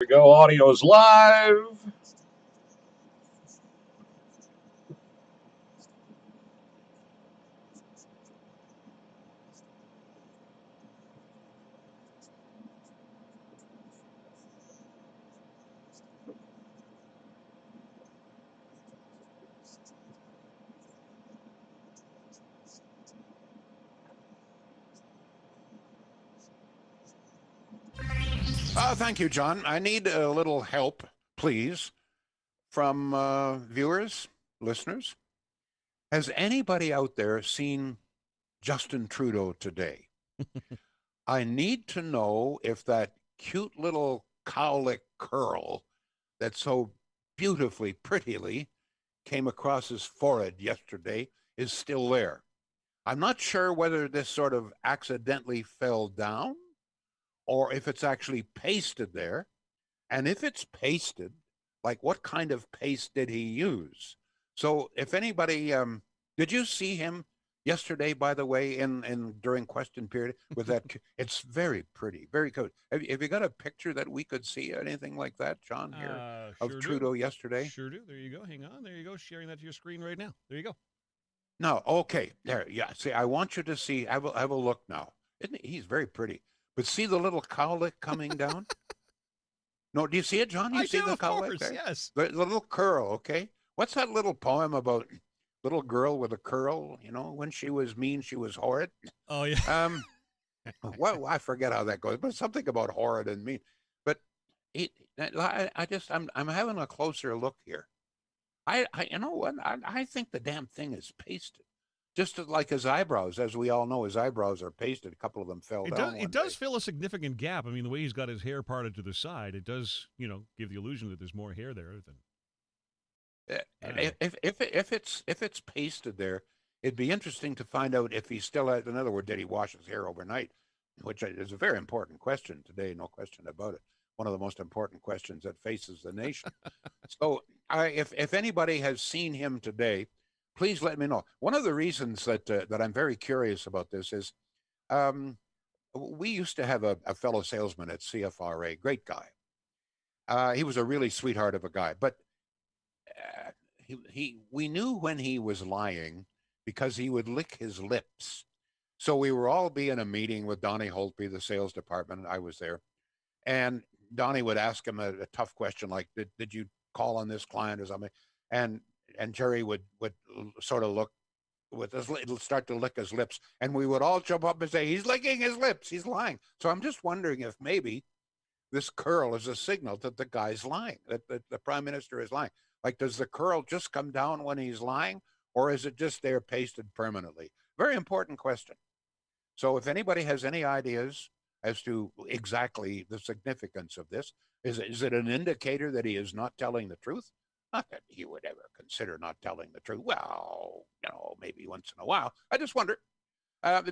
We go, audio's live. Thank you, John. I need a little help, please, from viewers, listeners. Has anybody out there seen Justin Trudeau today? I need to know if that cute little cowlick curl that so beautifully, prettily came across his forehead yesterday is still there. I'm not sure whether this sort of accidentally fell down or if it's actually pasted there. And if it's pasted, like what kind of paste did he use? So if anybody, did you see him yesterday, by the way, in during question period with that? It's very pretty, very good. Have you got a picture that we could see, anything like that, John, here of Sure do. Trudeau yesterday? Sure do. There you go. Hang on. There you go. Sharing that to your screen right now. There you go. No, okay, there. Yeah, see, I want you to see. Have a look now. He's very pretty, but see the little cowlick coming down. No, do you see it, John? You I see do, the of cowlick course. there? Yes. The little curl, okay? What's that little poem about little girl with a curl? When she was mean, she was horrid. Oh, yeah. Um, well, I forget how that goes, but something about horrid and mean. But I'm having a closer look here. You know what? I think the damn thing is pasted. Just like his eyebrows, as we all know, his eyebrows are pasted. A couple of them fell It does. down It one day. does fill a significant gap. I mean, the way he's got his hair parted to the side, it does, give the illusion that there's more hair there than. I don't know. If it's pasted there, it'd be interesting to find out if he still has. In other words, did he wash his hair overnight? Which is a very important question today, no question about it. One of the most important questions that faces the nation. So, if anybody has seen him today, please let me know. One of the reasons that I'm very curious about this is um, we used to have a fellow salesman at CFRA, great guy. He was a really sweetheart of a guy, but he we knew when he was lying because he would lick his lips. So we were all be in a meeting with Donnie Holtby, the sales department. I was there, and Donnie would ask him a tough question like, "Did you call on this client or something?" And and Jerry would sort of look with his start to lick his lips, and we would all jump up and say, "He's licking his lips. He's lying." So I'm just wondering if maybe this curl is a signal that the guy's lying, that the prime minister is lying. Like, does the curl just come down when he's lying, or is it just there pasted permanently? Very important question. So, if anybody has any ideas as to exactly the significance of this, is it an indicator that he is not telling the truth? Not that he would ever consider not telling the truth. Well, maybe once in a while. I just wonder,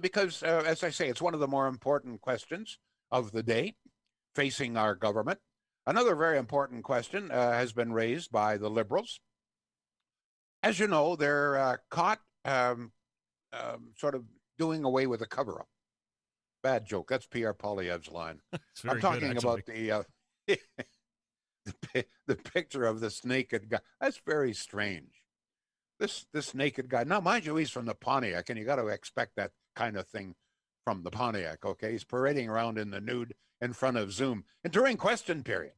because, as I say, it's one of the more important questions of the day facing our government. Another very important question has been raised by the Liberals. As you know, they're caught sort of doing away with a cover up. Bad joke. That's Pierre Poilievre's line. It's I'm very good, talking actually. about the picture of this naked guy. That's very strange. This naked guy. Now, mind you, he's from the Pontiac, and you got to expect that kind of thing from the Pontiac. Okay, he's parading around in the nude in front of Zoom and during question period.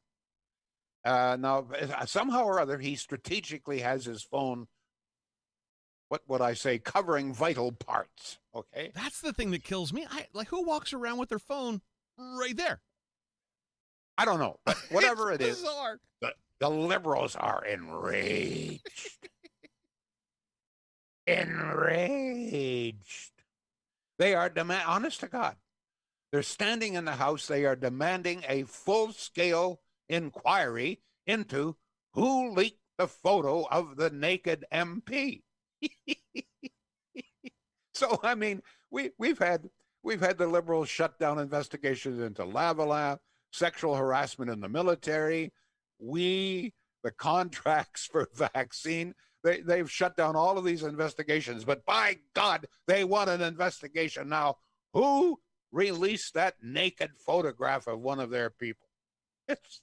Now, somehow or other, he strategically has his phone. What would I say? Covering vital parts. Okay. That's the thing that kills me. Who walks around with their phone right there? I don't know, but It's whatever it is, bizarre. the liberals are enraged. Enraged. They are honest to God, they're standing in the House. They are demanding a full scale inquiry into who leaked the photo of the naked MP. So I mean, we've had the liberals shut down investigations into Lavalin, sexual harassment in the military, the contracts for vaccine. They've shut down all of these investigations, but by God, they want an investigation now. Who released that naked photograph of one of their people? It's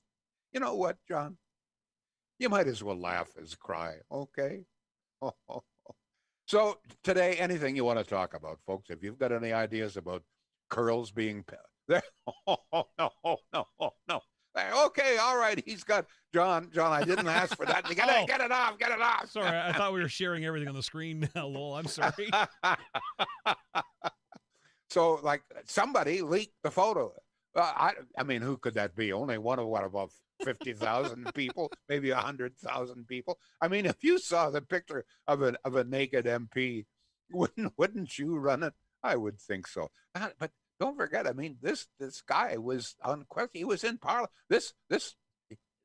You know what, John? You might as well laugh as cry, okay? So today, anything you want to talk about, folks? If you've got any ideas about curls being there, no. Okay, all right. He's got John. John, I didn't ask for that. Get it, get it off, get it off. Sorry, I thought we were sharing everything on the screen now, Lowell. I'm sorry. So, like, somebody leaked the photo. I mean, who could that be? Only one of what, about 50,000 people, maybe 100,000 people. I mean, if you saw the picture of a naked MP, wouldn't you run it? I would think so. But don't forget, I mean, this guy was on question. He was in Parliament.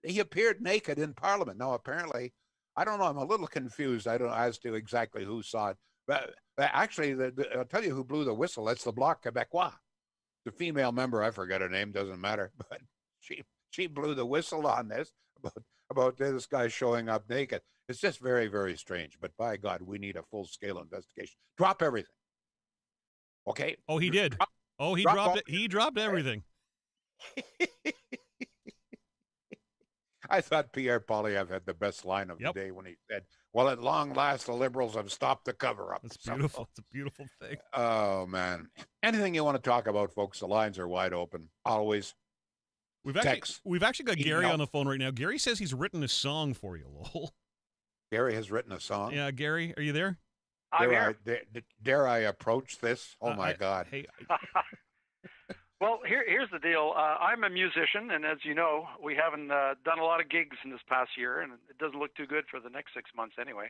He appeared naked in Parliament. Now, apparently, I don't know. I'm a little confused. I don't know as to exactly who saw it. But actually, I'll tell you who blew the whistle. That's the Bloc Québécois. The female member, I forget her name, doesn't matter, but she blew the whistle on this about this guy showing up naked. It's just very, very strange. But by God, we need a full-scale investigation. Drop everything. Okay? Oh, he did. He dropped it. He dropped everything. I thought Pierre Poilievre had the best line of the day when he said, well, at long last, the Liberals have stopped the cover-up. That's beautiful. It's a beautiful thing. Oh, man. Anything you want to talk about, folks, the lines are wide open. Always. We've actually got Gary on the phone right now. Gary says he's written a song for you, Lowell. Gary has written a song? Yeah, Gary, are you there? I'm here. Dare I approach this? Oh, my God. Hey. Well, here's the deal. I'm a musician, and as you know, we haven't done a lot of gigs in this past year, and it doesn't look too good for the next 6 months anyway.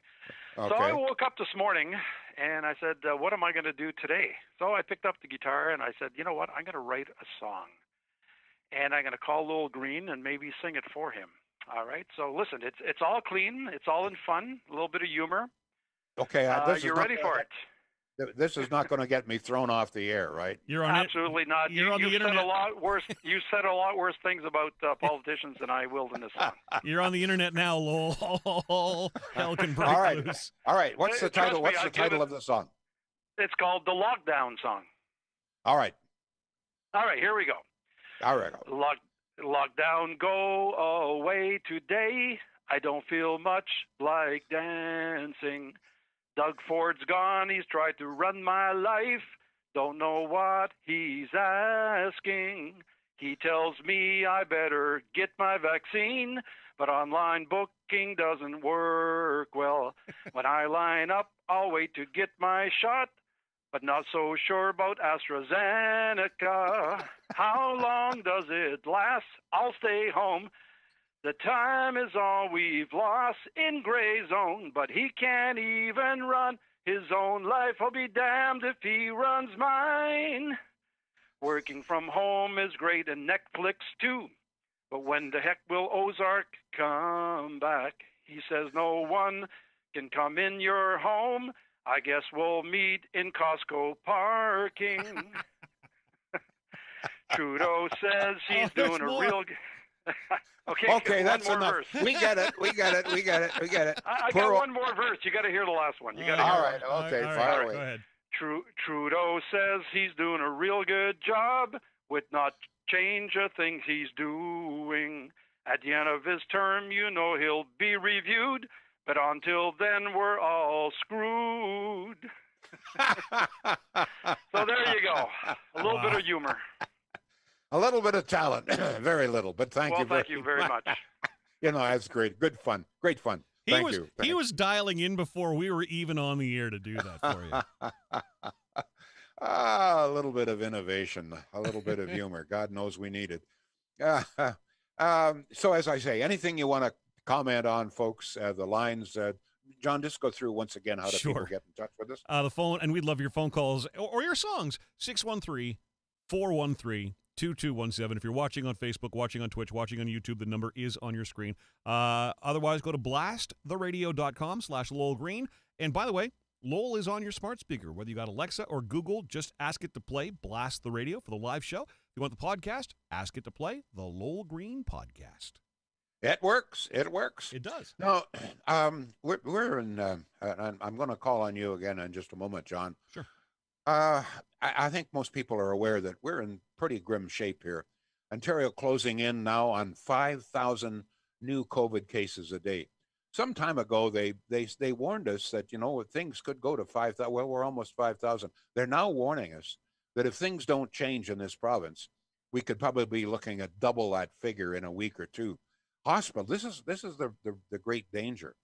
Okay. So I woke up this morning, and I said, what am I going to do today? So I picked up the guitar, and I said, you know what? I'm going to write a song, and I'm going to call Lowell Green and maybe sing it for him. All right? So listen, it's all clean. It's all in fun, a little bit of humor. Okay. You're ready for it. This is not going to get me thrown off the air, right? Absolutely not. You're on the said internet. a lot worse. You said a lot worse things about politicians than I will in this song. You're on the internet now, Lowell. Hell can break loose. All right. What's the title? What's the title of the song? It's called the Lockdown Song. All right. Here we go. All right. Lockdown, go away today. I don't feel much like dancing. Doug Ford's gone, he's tried to run my life. Don't know what he's asking. He tells me I better get my vaccine, but online booking doesn't work well. When I line up, I'll wait to get my shot, but not so sure about AstraZeneca. How long does it last? I'll stay home. The time is all we've lost in gray zone, but he can't even run his own life. I'll be damned if he runs mine. Working from home is great and Netflix too, but when the heck will Ozark come back? He says no one can come in your home. I guess we'll meet in Costco parking. Trudeau says he's doing a real... Okay, that's enough. Verse. We get it. I got one more verse. You got to hear the last one. You got to all hear right. it. Okay, fire away. Go ahead. Trudeau says he's doing a real good job with not change of things he's doing. At the end of his term, you know he'll be reviewed, but until then, we're all screwed. So there you go. A little bit of humor. A little bit of talent, very little, but thank you very much. You know, that's great. Good fun. Great fun. Thank you. He was dialing in before we were even on the air to do that for you. A little bit of innovation, a little bit of humor. God knows we need it. So as I say, anything you want to comment on, folks, the lines, John, just go through once again how do people get in touch with us. The phone, and we'd love your phone calls or your songs, 613-413-2217. If you're watching on Facebook, watching on Twitch, watching on YouTube, the number is on your screen. Otherwise, go to blasttheradio.com/Lowell Green. And by the way, Lowell is on your smart speaker. Whether you got Alexa or Google, just ask it to play Blast the Radio for the live show. If you want the podcast, ask it to play the Lowell Green Podcast. It works. It works. It does. No, we're in, and I'm going to call on you again in just a moment, John. Sure. I think most people are aware that we're in pretty grim shape here. Ontario closing in now on 5,000 new COVID cases a day. Some time ago, they warned us that, things could go to 5,000. Well, we're almost 5,000. They're now warning us that if things don't change in this province, we could probably be looking at double that figure in a week or two. Hospital, this is the great danger.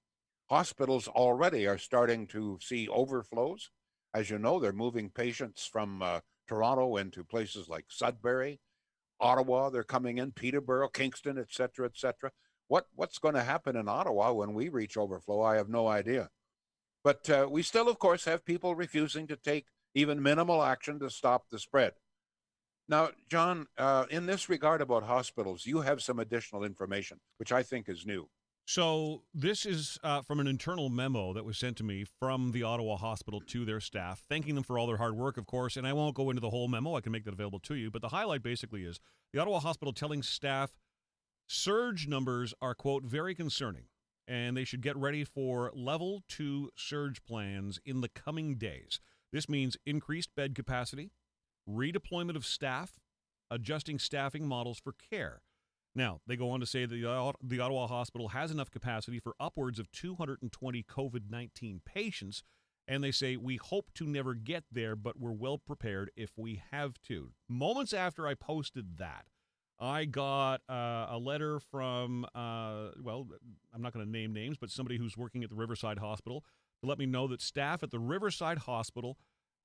Hospitals already are starting to see overflows. As you know, they're moving patients from Toronto into places like Sudbury, Ottawa. They're coming in, Peterborough, Kingston, et cetera, et cetera. What's going to happen in Ottawa when we reach overflow? I have no idea. But we still, of course, have people refusing to take even minimal action to stop the spread. Now, John, in this regard about hospitals, you have some additional information, which I think is new. So this is from an internal memo that was sent to me from the Ottawa Hospital to their staff, thanking them for all their hard work, of course. And I won't go into the whole memo. I can make that available to you. But the highlight basically is the Ottawa Hospital telling staff surge numbers are, quote, very concerning, and they should get ready for level 2 surge plans in the coming days. This means increased bed capacity, redeployment of staff, adjusting staffing models for care. Now, they go on to say that the Ottawa Hospital has enough capacity for upwards of 220 COVID-19 patients, and they say, we hope to never get there, but we're well prepared if we have to. Moments after I posted that, I got a letter from, well, I'm not going to name names, but somebody who's working at the Riverside Hospital to let me know that staff at the Riverside Hospital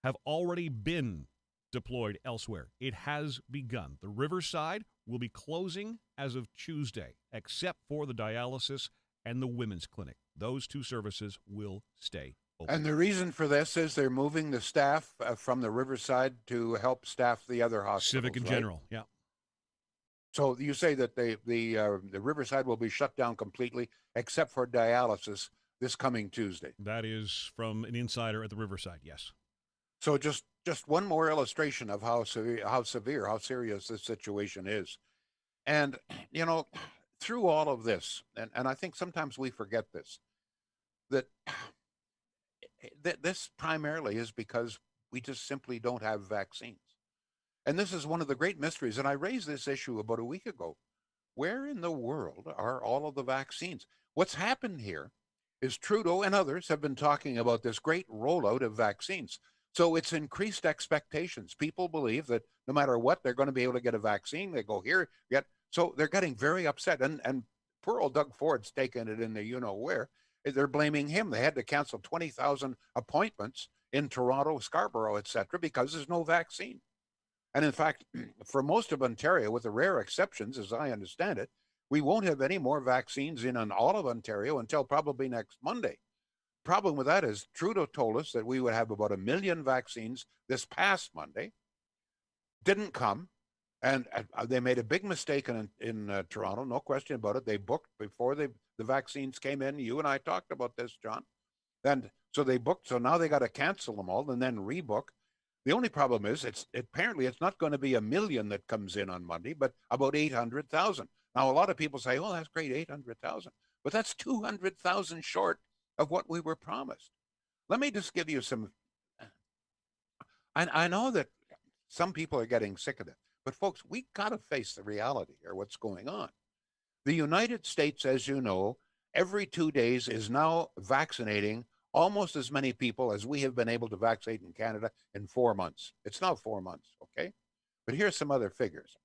have already been deployed elsewhere. It has begun. The Riverside will be closing as of Tuesday, except for the dialysis and the women's clinic. Those two services will stay open. And the reason for this is they're moving the staff from the Riverside to help staff the other hospitals. Civic and General, yeah. So you say that the Riverside will be shut down completely, except for dialysis this coming Tuesday. That is from an insider at the Riverside, yes. So just one more illustration of how serious this situation is. And, through all of this, and I think sometimes we forget this, that this primarily is because we just simply don't have vaccines. And this is one of the great mysteries. And I raised this issue about a week ago. Where in the world are all of the vaccines? What's happened here is Trudeau and others have been talking about this great rollout of vaccines. So it's increased expectations. People believe that no matter what, they're going to be able to get a vaccine. They go here, so they're getting very upset. And poor old Doug Ford's taken it in the you-know-where. They're blaming him. They had to cancel 20,000 appointments in Toronto, Scarborough, et cetera, because there's no vaccine. And in fact, for most of Ontario, with the rare exceptions, as I understand it, we won't have any more vaccines in all of Ontario until probably next Monday. Problem with that is Trudeau told us that we would have about 1 million vaccines this past Monday. Didn't come. And they made a big mistake in Toronto, no question about it. They booked before the vaccines came in. You and I talked about this, John. And so they booked. So now they got to cancel them all and then rebook. The only problem is apparently it's not going to be 1 million that comes in on Monday, but about 800,000. Now, a lot of people say, oh, that's great, 800,000. But that's 200,000 short of what we were promised. Let me just give you some. I know that some people are getting sick of it, but folks, we got to face the reality or what's going on. The United States, as you know, every 2 days is now vaccinating almost as many people as we have been able to vaccinate in Canada in 4 months. It's now 4 months, okay? But here's some other figures.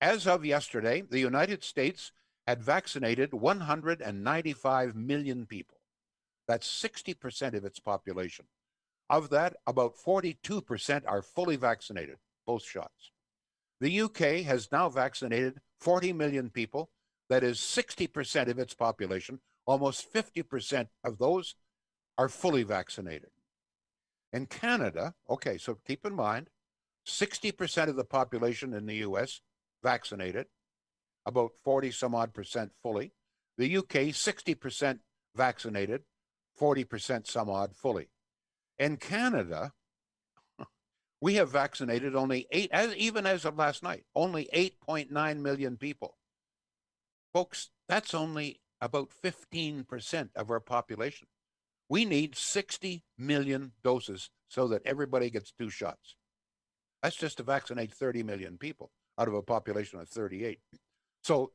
As of yesterday, the United States had vaccinated 195 million people. That's 60% of its population. Of that, about 42% are fully vaccinated, both shots. The UK has now vaccinated 40 million people. That is 60% of its population. Almost 50% of those are fully vaccinated. In Canada, okay, so keep in mind, 60% of the population in the US vaccinated, about 40 some odd percent fully. The UK, 60% vaccinated, 40% some odd fully. In Canada, we have vaccinated only even as of last night, only 8.9 million people. Folks, that's only about 15% of our population. We need 60 million doses so that everybody gets 2 shots. That's just to vaccinate 30 million people. out of a population of 38. So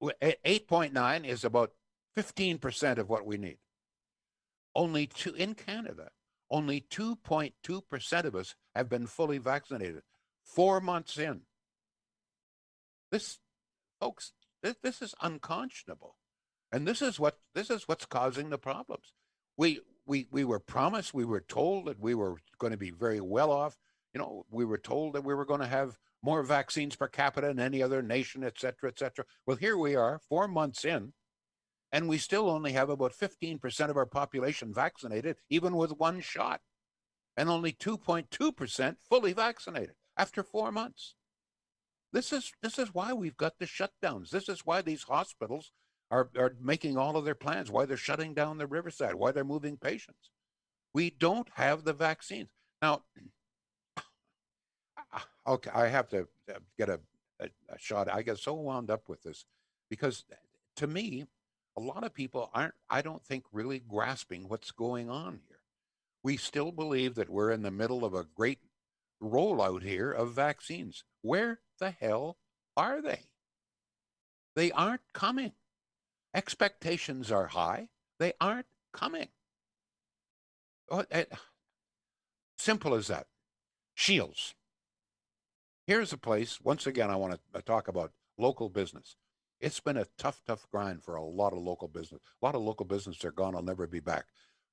8.9 is about 15% of what we need. Only two in Canada, only 2.2% of us have been fully vaccinated 4 months in. This, folks, this is unconscionable. And this is what's causing the problems. We were promised, we were told that we were going to be very well off. You know, we were told that we were going to have more vaccines per capita than any other nation, et cetera, et cetera. Well, here we are 4 months in, and we still only have about 15% of our population vaccinated, even with one shot, and only 2.2% fully vaccinated after 4 months. This is why we've got the shutdowns. This is why these hospitals are making all of their plans, why they're shutting down the Riverside, why they're moving patients. We don't have the vaccines. Now, okay, I have to get a shot. I get so wound up with this because to me, a lot of people aren't, I don't think, really grasping what's going on here. We still believe that we're in the middle of a great rollout here of vaccines. Where the hell are they? They aren't coming. Expectations are high. They aren't coming. Simple as that. Shields. Here's a place, once again, I want to talk about local business. It's been a tough grind for a lot of local business. A lot of local business are gone. I'll never be back.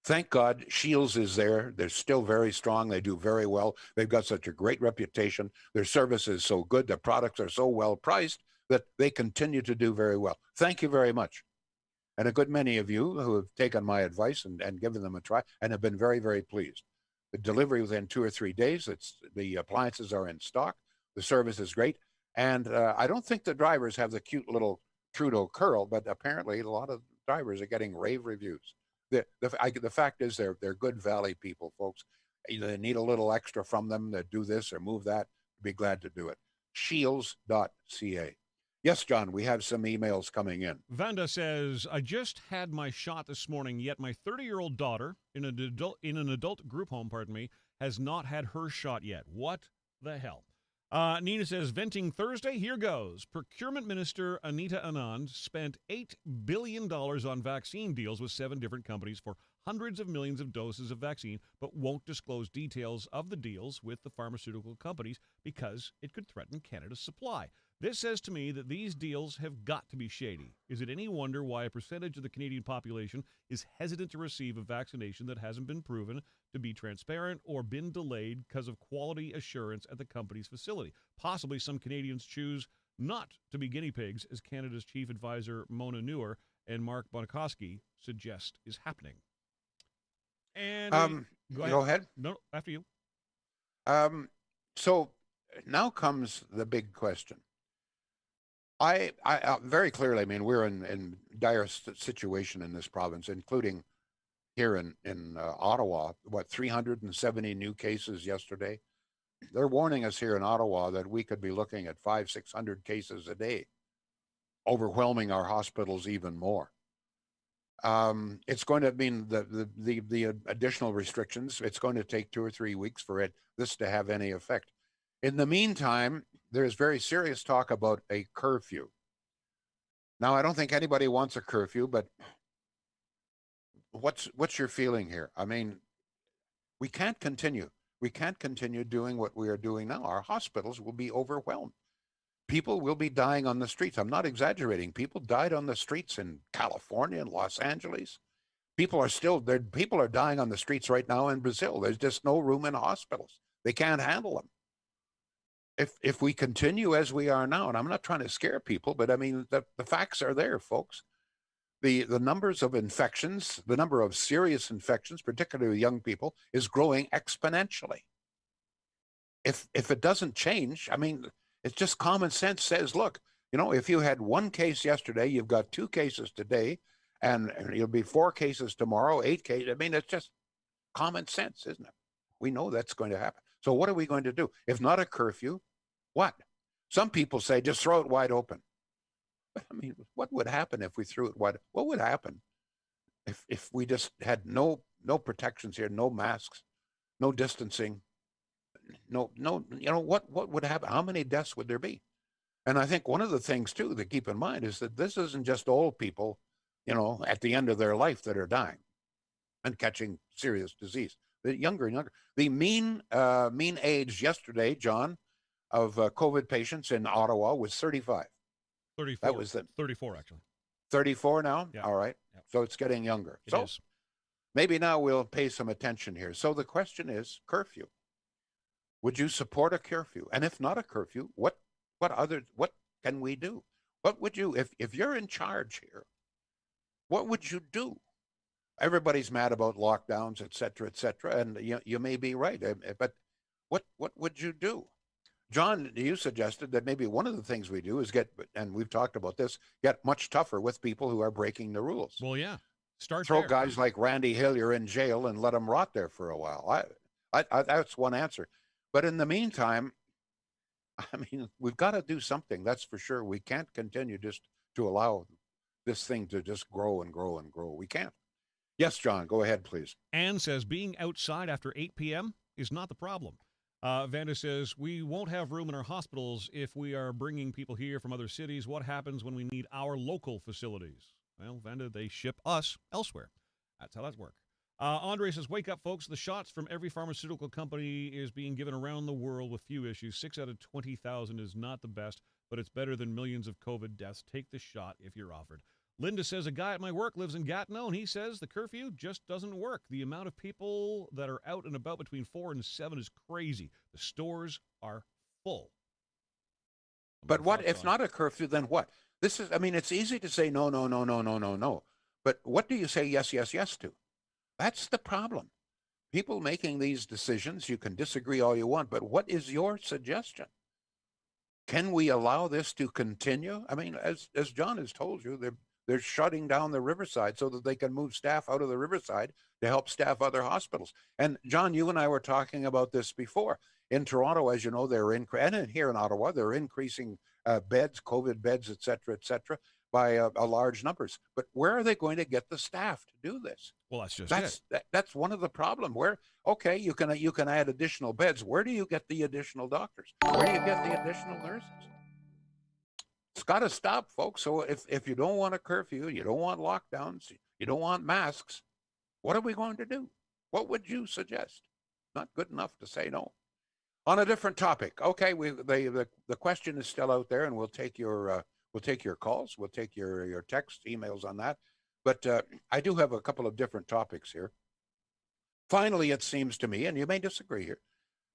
Thank God Shields is there. They're still very strong. They do very well. They've got such a great reputation. Their service is so good. Their products are so well priced that they continue to do very well. Thank you very much. And a good many of you who have taken my advice and given them a try and have been very, very pleased. The delivery within 2 or 3 days, the appliances are in stock. The service is great. And I don't think the drivers have the cute little Trudeau curl, but apparently a lot of drivers are getting rave reviews. The fact is they're good Valley people, folks. They need a little extra from them to do this or move that. Be glad to do it. Shields.ca. Yes, John, we have some emails coming in. Vanda says, I just had my shot this morning, yet my 30-year-old daughter in an adult group home, has not had her shot yet. What the hell? Nina says, venting Thursday, here goes. Procurement Minister Anita Anand spent $8 billion on vaccine deals with 7 different companies for hundreds of millions of doses of vaccine, but won't disclose details of the deals with the pharmaceutical companies because it could threaten Canada's supply. This says to me that these deals have got to be shady. Is it any wonder why a percentage of the Canadian population is hesitant to receive a vaccination that hasn't been proven to be transparent or been delayed because of quality assurance at the company's facility? Possibly some Canadians choose not to be guinea pigs, as Canada's chief advisor Mona Newer and Mark Bonkowski suggest is happening. And go ahead. No, after you. So now comes the big question. I very clearly, I mean, we're in dire situation in this province, including here in Ottawa. What, 370 new cases yesterday? They're warning us here in Ottawa that we could be looking at 500-600 cases a day, overwhelming our hospitals even more. It's going to mean the additional restrictions. It's going to take 2 or 3 weeks for this to have any effect. In the meantime, there's very serious talk about a curfew. Now, I don't think anybody wants a curfew, but what's your feeling here? I mean, we can't continue. We can't continue doing what we are doing now. Our hospitals will be overwhelmed. People will be dying on the streets. I'm not exaggerating. People died on the streets in California and Los Angeles. People are dying on the streets right now in Brazil. There's just no room in hospitals. They can't handle them. If we continue as we are now, and I'm not trying to scare people, but I mean, the facts are there, folks. The numbers of infections, the number of serious infections, particularly with young people, is growing exponentially. If it doesn't change, I mean, it's just common sense says, look, you know, if you had 1 case yesterday, you've got 2 cases today, and you'll be 4 cases tomorrow, 8 cases. I mean, it's just common sense, isn't it? We know that's going to happen. So what are we going to do? If not a curfew, what? Some people say just throw it wide open. I mean, what would happen if we threw it wide? What would happen if we just had no protections here, no masks, no distancing, no, you know, what would happen? How many deaths would there be? And I think one of the things, too, to keep in mind is that this isn't just old people, at the end of their life that are dying and catching serious disease. The younger and younger. The mean age yesterday, John, of COVID patients in Ottawa was 35. 34. That was the 34, actually. 34 now? Yeah. All right. Yeah. So it's getting younger. It so is. maybe now we'll pay some attention here. So the question is curfew. Would you support a curfew? And if not a curfew, what can we do? What would you, if you're in charge here, what would you do? Everybody's mad about lockdowns, et cetera, and you may be right. But what would you do? John, you suggested that maybe one of the things we do is and we've talked about this, get much tougher with people who are breaking the rules. Well, yeah. Throw there. guys like Randy Hillier in jail and let them rot there for a while. I that's one answer. But in the meantime, I mean, we've got to do something. That's for sure. We can't continue just to allow this thing to just grow and grow and grow. We can't. Yes, John, go ahead, please. Ann says being outside after 8 p.m. is not the problem. Vanda says we won't have room in our hospitals if we are bringing people here from other cities. What happens when we need our local facilities? Well, Vanda, they ship us elsewhere. That's how that works. Andre says, wake up, folks. The shots from every pharmaceutical company is being given around the world with few issues. 6 out of 20,000 is not the best, but it's better than millions of COVID deaths. Take the shot if you're offered. Linda says, a guy at my work lives in Gatineau, and he says the curfew just doesn't work. The amount of people that are out and about between 4 and 7 is crazy. The stores are full. But what if not a curfew, then what? It's easy to say no. But what do you say yes to? That's the problem. People making these decisions, you can disagree all you want, but what is your suggestion? Can we allow this to continue? I mean, as John has told you, they're shutting down the Riverside so that they can move staff out of the Riverside to help staff other hospitals. And John, you and I were talking about this before. In Toronto, as you know, and here in Ottawa, they're increasing beds, COVID beds, et cetera, by large numbers. But where are they going to get the staff to do this? Well, that's just it. That's one of the problems. Okay, you can add additional beds. Where do you get the additional doctors? Where do you get the additional nurses? It's got to stop, folks. So if you don't want a curfew, you don't want lockdowns, you don't want masks, what are we going to do? What would you suggest? Not good enough to say no. On a different topic, okay, the question is still out there, and we'll take your calls, we'll take your texts, emails on that. But I do have a couple of different topics here. Finally, it seems to me, and you may disagree here,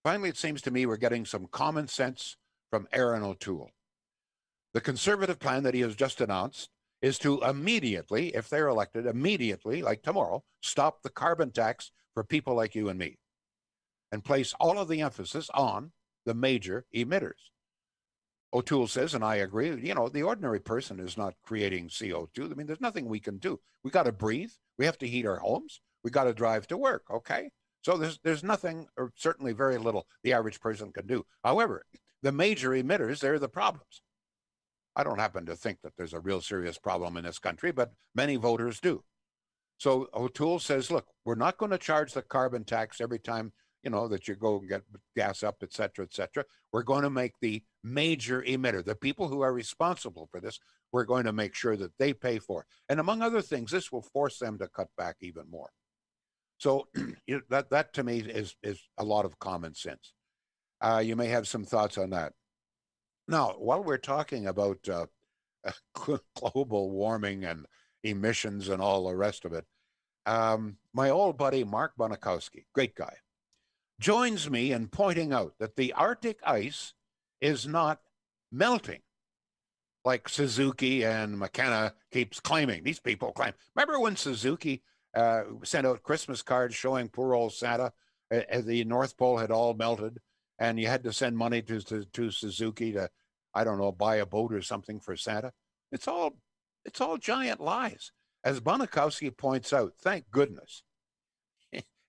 finally, it seems to me we're getting some common sense from Aaron O'Toole. The Conservative plan that he has just announced is to immediately, if they're elected, like tomorrow, stop the carbon tax for people like you and me and place all of the emphasis on the major emitters. O'Toole says, and I agree, the ordinary person is not creating CO2. I mean, there's nothing we can do. We got to breathe. We have to heat our homes. We got to drive to work, okay? So there's nothing, or certainly very little, the average person can do. However, the major emitters, they're the problems. I don't happen to think that there's a real serious problem in this country, but many voters do. So O'Toole says, look, we're not going to charge the carbon tax every time that you go and get gas up, et cetera, et cetera. We're going to make the major emitter, the people who are responsible for this, we're going to make sure that they pay for it. And among other things, this will force them to cut back even more. So that to me is a lot of common sense. You may have some thoughts on that. Now, while we're talking about global warming and emissions and all the rest of it, my old buddy Mark Bonikowski, great guy, joins me in pointing out that the Arctic ice is not melting like Suzuki and McKenna keeps claiming. These people claim. Remember when Suzuki sent out Christmas cards showing poor old Santa, the North Pole had all melted, and you had to send money to Suzuki to, I don't know, buy a boat or something for Santa? It's all giant lies. As Bonikowski points out, thank goodness.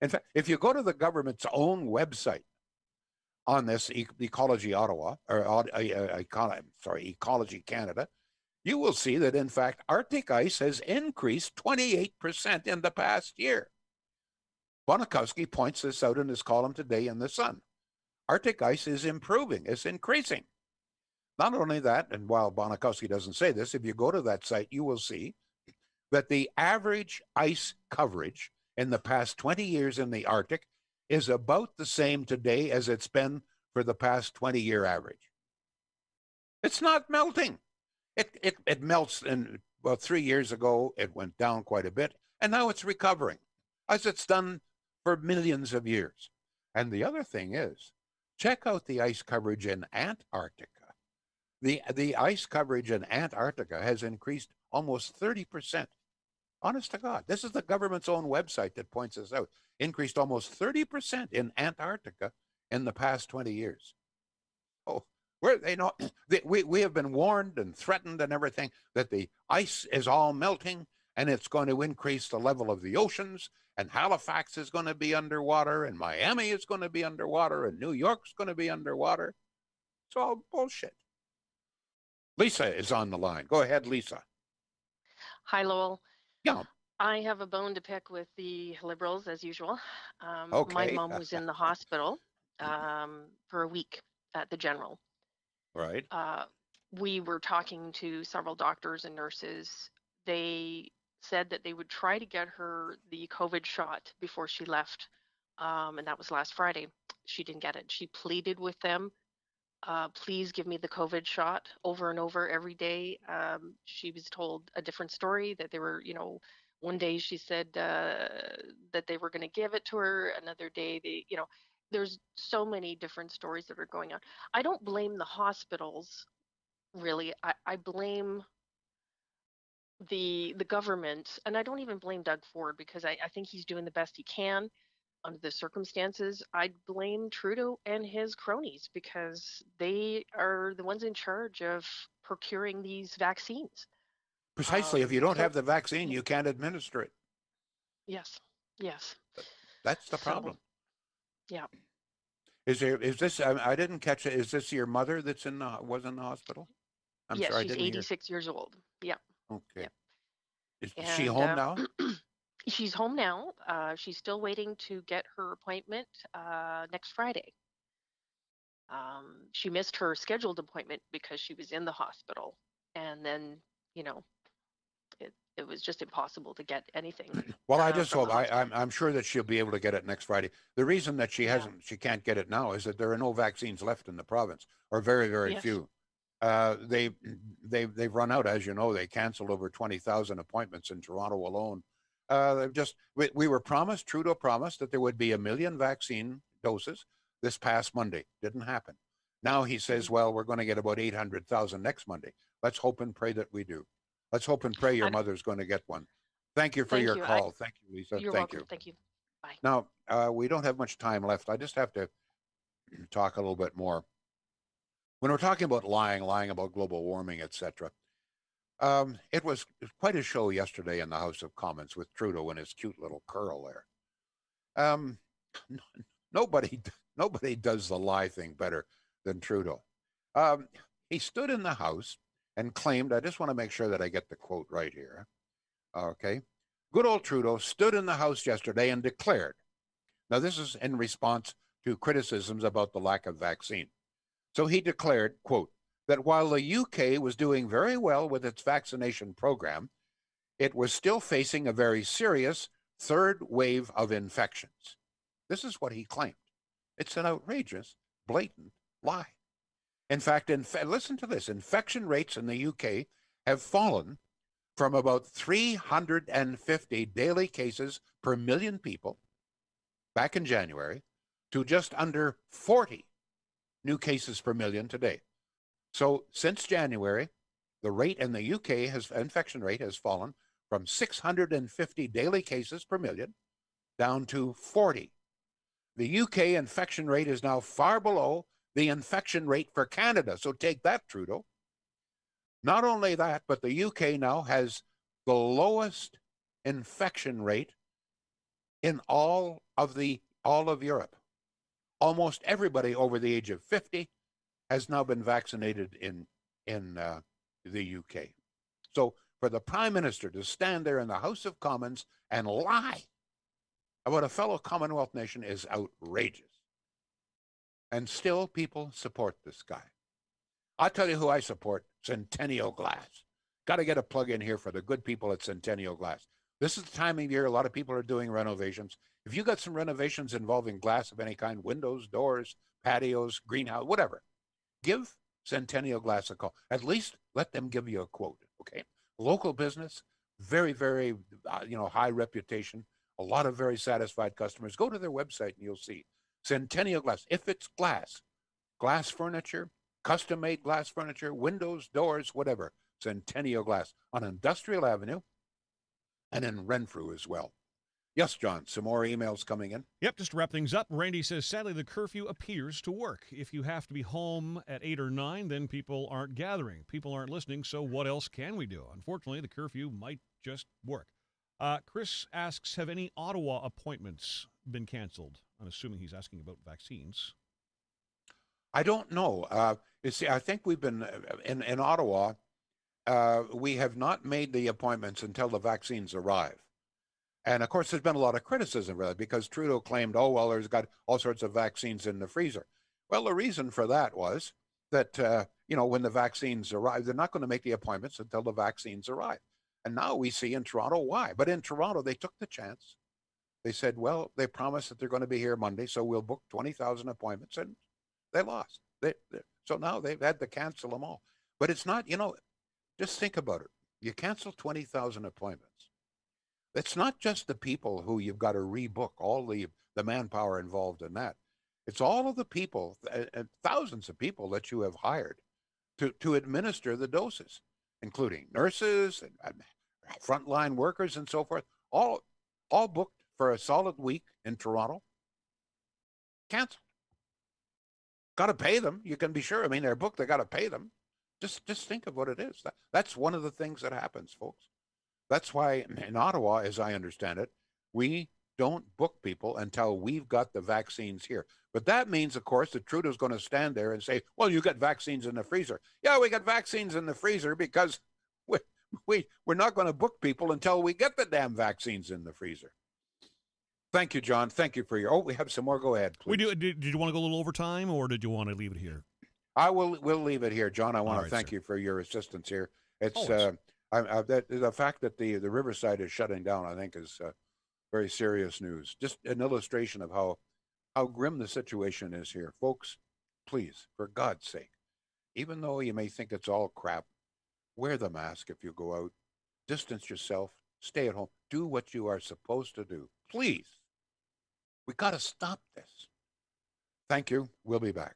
In fact, if you go to the government's own website on this, Ecology Ottawa, or Ecology Canada, you will see that, in fact, Arctic ice has increased 28% in the past year. Bonikowski points this out in his column today in The Sun. Arctic ice is improving, it's increasing. Not only that, and while Bonikowski doesn't say this, if you go to that site, you will see that the average ice coverage in the past 20 years in the Arctic is about the same today as it's been for the past 20-year average. It's not melting. It melts, and well, 3 years ago, it went down quite a bit, and now it's recovering, as it's done for millions of years. And the other thing is, check out the ice coverage in Antarctica. The ice coverage in Antarctica has increased almost 30%. Honest to God, this is the government's own website that points this out. Increased almost 30% in Antarctica in the past 20 years. Oh, we have been warned and threatened and everything that the ice is all melting and it's going to increase the level of the oceans, and Halifax is going to be underwater, and Miami is going to be underwater, and New York's going to be underwater. It's all bullshit. Lisa is on the line. Go ahead, Lisa. Hi, Lowell. Yeah. I have a bone to pick with the Liberals, as usual. My Okay. mom was in the hospital for a week at the General. Right. We were talking to several doctors and nurses. They said that they would try to get her the COVID shot before she left, and that was last Friday. She didn't get it. She pleaded with them, please give me the COVID shot, over and over every day. She was told a different story, that they were, one day she said that they were going to give it to her. Another day, there's so many different stories that are going on. I don't blame the hospitals, really. I blame the government, and I don't even blame Doug Ford, because I think he's doing the best he can under the circumstances. I'd blame Trudeau and his cronies, because they are the ones in charge of procuring these vaccines. Precisely. If you don't have the vaccine, you can't administer it. Yes. That's the problem. Yeah. Is this? I didn't catch it. Is this your mother was in the hospital? I'm sorry, I she's didn't 86 years old. Yeah. Okay. Yeah. Is she home now? She's home now. She's still waiting to get her appointment next Friday. She missed her scheduled appointment because she was in the hospital, and then it was just impossible to get anything. Well, I just hope I'm sure that she'll be able to get it next Friday. The reason that she can't get it now is that there are no vaccines left in the province, or very, very few. They've run out, as you know. They canceled over 20,000 appointments in Toronto alone. We were promised, Trudeau promised, that there would be 1 million vaccine doses this past Monday. Didn't happen. Now he says, well, we're going to get about 800,000 next Monday. Let's hope and pray that we do. Let's hope and pray your mother's going to get one. Thank you for your call. Thank you, Lisa. You're welcome. Thank you. Bye. Now, we don't have much time left. I just have to talk a little bit more. When we're talking about lying about global warming, etc., it was quite a show yesterday in the House of Commons with Trudeau and his cute little curl there. Nobody does the lie thing better than Trudeau. He stood in the House and claimed, I just want to make sure that I get the quote right here. Okay. Good old Trudeau stood in the House yesterday and declared, now this is in response to criticisms about the lack of vaccine. So he declared, quote, that while the UK was doing very well with its vaccination program, it was still facing a very serious third wave of infections. This is what he claimed. It's an outrageous, blatant lie. In fact, listen to this. Infection rates in the UK have fallen from about 350 daily cases per million people back in January to just under 40 new cases per million today. So since January, the rate in the UK infection rate has fallen from 650 daily cases per million down to 40. The UK infection rate is now far below the infection rate for Canada. So take that, Trudeau. Not only that, but the UK now has the lowest infection rate in all of Europe. Almost everybody over the age of 50 has now been vaccinated in the UK. So for the Prime Minister to stand there in the House of Commons and lie about a fellow Commonwealth nation is outrageous. And still people support this guy. I'll tell you who I support, Centennial Glass. Got to get a plug in here for the good people at Centennial Glass. This is the time of year a lot of people are doing renovations. If you got some renovations involving glass of any kind, windows, doors, patios, greenhouse, whatever, give Centennial Glass a call. At least let them give you a quote, okay? Local business, very, very, high reputation, a lot of very satisfied customers. Go to their website and you'll see. Centennial Glass. If it's glass furniture, custom-made glass furniture, windows, doors, whatever, Centennial Glass on Industrial Avenue and in Renfrew as well. Yes, John, some more emails coming in. Yep, just to wrap things up, Randy says, sadly, the curfew appears to work. If you have to be home at 8 or 9, then people aren't gathering. People aren't listening, so what else can we do? Unfortunately, the curfew might just work. Chris asks, have any Ottawa appointments been canceled? I'm assuming he's asking about vaccines. I don't know. You see, I think we've been, in Ottawa, we have not made the appointments until the vaccines arrive. And of course, there's been a lot of criticism for that because Trudeau claimed, oh, well, there's got all sorts of vaccines in the freezer. Well, the reason for that was that, when the vaccines arrive, they're not going to make the appointments until the vaccines arrive. And now we see in Toronto why. But in Toronto, they took the chance. They said, well, they promised that they're going to be here Monday, so we'll book 20,000 appointments. And they lost. So now they've had to cancel them all. But it's not, just think about it. You cancel 20,000 appointments. It's not just the people who you've got to rebook, all the manpower involved in that. It's all of the people, thousands of people that you have hired to administer the doses, including nurses and frontline workers and so forth, all booked for a solid week in Toronto. Canceled. Got to pay them. You can be sure. I mean, they're booked. They got to pay them. Just think of what it is. That's one of the things that happens, folks. That's why in Ottawa, as I understand it, we don't book people until we've got the vaccines here. But that means, of course, that Trudeau's going to stand there and say, well, you got vaccines in the freezer. Yeah, we got vaccines in the freezer because we're not going to book people until we get the damn vaccines in the freezer. Thank you, John. Thank you for your... we have some more. Go ahead, please. We do. Did you want to go a little overtime, or did you want to leave it here? We'll leave it here, John. I want to thank you for your assistance here. It's... the fact that the Riverside is shutting down, I think, is very serious news. Just an illustration of how grim the situation is here. Folks, please, for God's sake, even though you may think it's all crap, wear the mask if you go out, distance yourself, stay at home, do what you are supposed to do. Please, we got to stop this. Thank you. We'll be back.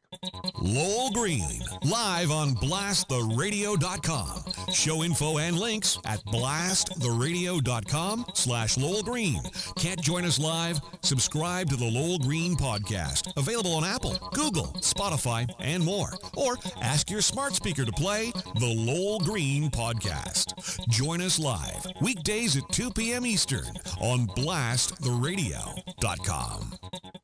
Lowell Green, live on blasttheradio.com. Show info and links at blasttheradio.com/Lowell Green. Can't join us live? Subscribe to the Lowell Green podcast. Available on Apple, Google, Spotify, and more. Or ask your smart speaker to play the Lowell Green podcast. Join us live, weekdays at 2 p.m. Eastern on blasttheradio.com.